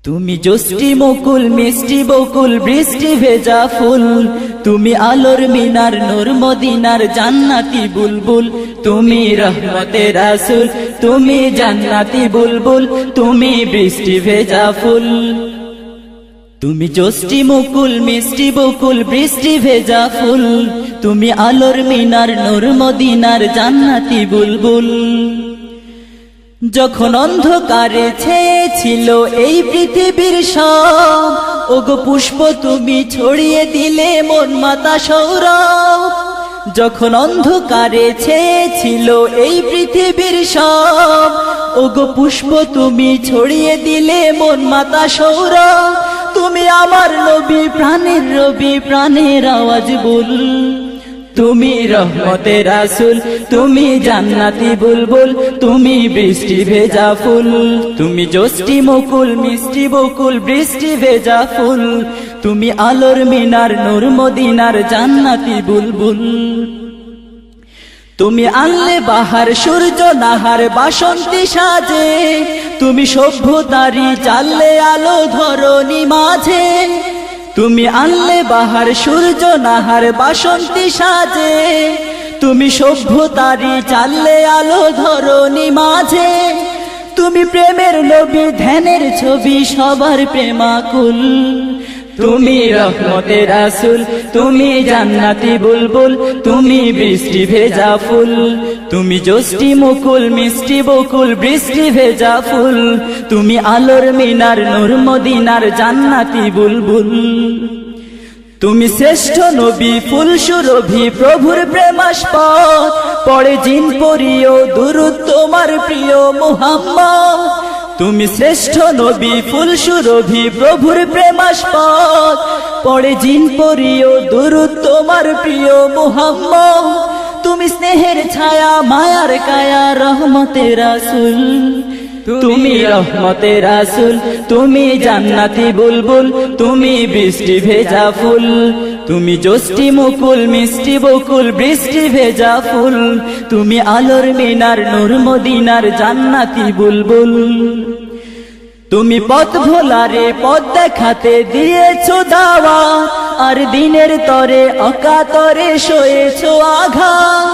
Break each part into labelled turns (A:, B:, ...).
A: তুমি জষ্টি মুকুল মিষ্টি বকুল বৃষ্টি ভেজা ফুল, তুমি আলোর মিনার নূর মদিনার জান্নাতি বুলবুল, তুমি রহমতের রাসূল, তুমি জান্নাতি বুলবুল, তুমি বৃষ্টি ভেজা ফুল। তুমি জষ্টি মুকুল মিষ্টি বকুল বৃষ্টি ভেজা ফুল, তুমি আলোর মিনার নূর মদিনার জান্নাতি বুলবুল। যখন অন্ধকারে ছেয়েছিল এই পৃথিবীর সব, ওগো পুষ্প তুমি ছড়িয়ে দিলে মন মাতা সৌরভ। যখন অন্ধকারে ছেয়েছিল এই পৃথিবীর সব, ওগো পুষ্প তুমি ছড়িয়ে দিলে মন মাতা সৌরভ। তুমি আমার নবী প্রাণের রবি প্রাণের আওয়াজ বল, তুমি রহমতের রাসূল, তুমি জান্নাতি বুলবুল, তুমি বৃষ্টি ভেজা ফুল। তুমি জষ্টি মুকুল মিষ্টি বকুল বৃষ্টি ভেজা ফুল, তুমি আলোর মিনার নূর মদিনার জান্নাতি বুলবুল। তুমি আনলে বাহার সূর্য নাহার বাসন্তী সাজে, তুমি সভ্যতারি চাললে আলো ধরণী মাঝে। তুমি আনলে বাহার সূর্য নাহার বাসন্তী সাজে, তুমি সভ্যতারি চাললে আলো ধরণী মাঝে। তুমি প্রেমের নবী ধ্যানের ছবি সবার প্রেমাকুল, তুমি রহমতের রাসূল, তুমি জান্নাতি বুলবুল, তুমি বৃষ্টি ভেজা ফুল। তুমি জষ্টি মুকুল মিষ্টি বকুল বৃষ্টি ভেজা ফুল, তুমি আলোর মিনার নূর মদিনার জান্নাতি বুলবুল। তুমি শ্রেষ্ঠ নবী ফুল সুরভি প্রভুর প্রেমাস্পদ, পড়ে জিন পরিও দুরূদ তোমার প্রিয় মুহাম্মদ। তুমি শ্রেষ্ঠ নবী ফুল সুরভি প্রভুর প্রেমাস্পদ, পড়ে জিন পরিও দুরূদ তোমার প্রিয় মুহাম্মদ। তুমি স্নেহের ছায়া মায়ার কায়া রহমতের রাসূল, তুমি রহমতের রাসূল, তুমি জান্নাতি বুলবুল, তুমি বৃষ্টি ভেজা ফুল। তুমি জষ্টি মুকুল মিষ্টি বকুল বৃষ্টি ভেজা ফুল, তুমি আলোর মিনার নূর মদিনার জান্নাতি বুলবুল। তুমি পথ ভোলারে পথ দেখাতে দিয়েছো দাওয়াত, আর দিনের তরে অকাতরে সয়েছো আঘাত।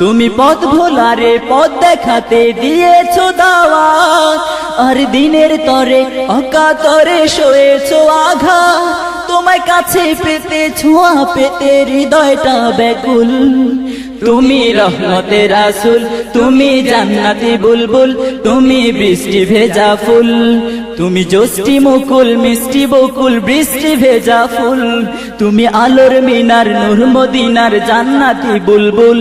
A: তুমি পথ ভোলারে পথ দেখাতে দিয়েছো দাওয়াত, আর দিনের তরে অকাতরে সয়েছো আঘাত। তোমায় কাছে পেতে ছোঁয়া পেতে হৃদয়টা ব্যাকুল, তুমি রহমতের রাসূল, তুমি জান্নাতি বুলবুল, তুমি বৃষ্টি ভেজা ফুল। তুমি জষ্টি মুকুল মিষ্টি বকুল বৃষ্টি ভেজা ফুল, তুমি আলোর মিনার নূর মদিনার জান্নাতি বুলবুল।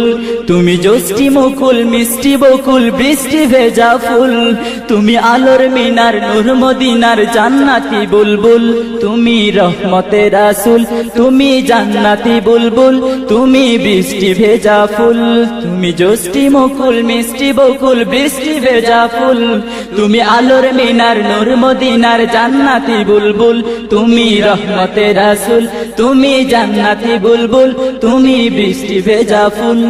A: তুমি জষ্টি মুকুল মিষ্টি বকুল বৃষ্টি ভেজা ফুল, তুমি আলোর মিনার নূর মদিনার জান্নাতি বুলবুল। তুমি রহমতের রাসূল, তুমি জান্নাতি বুলবুল, তুমি বৃষ্টি ভেজা ফুল। তুমি জষ্টি মুকুল মিষ্টি বকুল বৃষ্টি ভেজা ফুল, তুমি আলোর মিনার নূর মদিনার জান্নাতি বুলবুল। তুমি রহমতের রাসূল, তুমি জান্নাতি বুলবুল, তুমি বৃষ্টি ভেজা ফুল।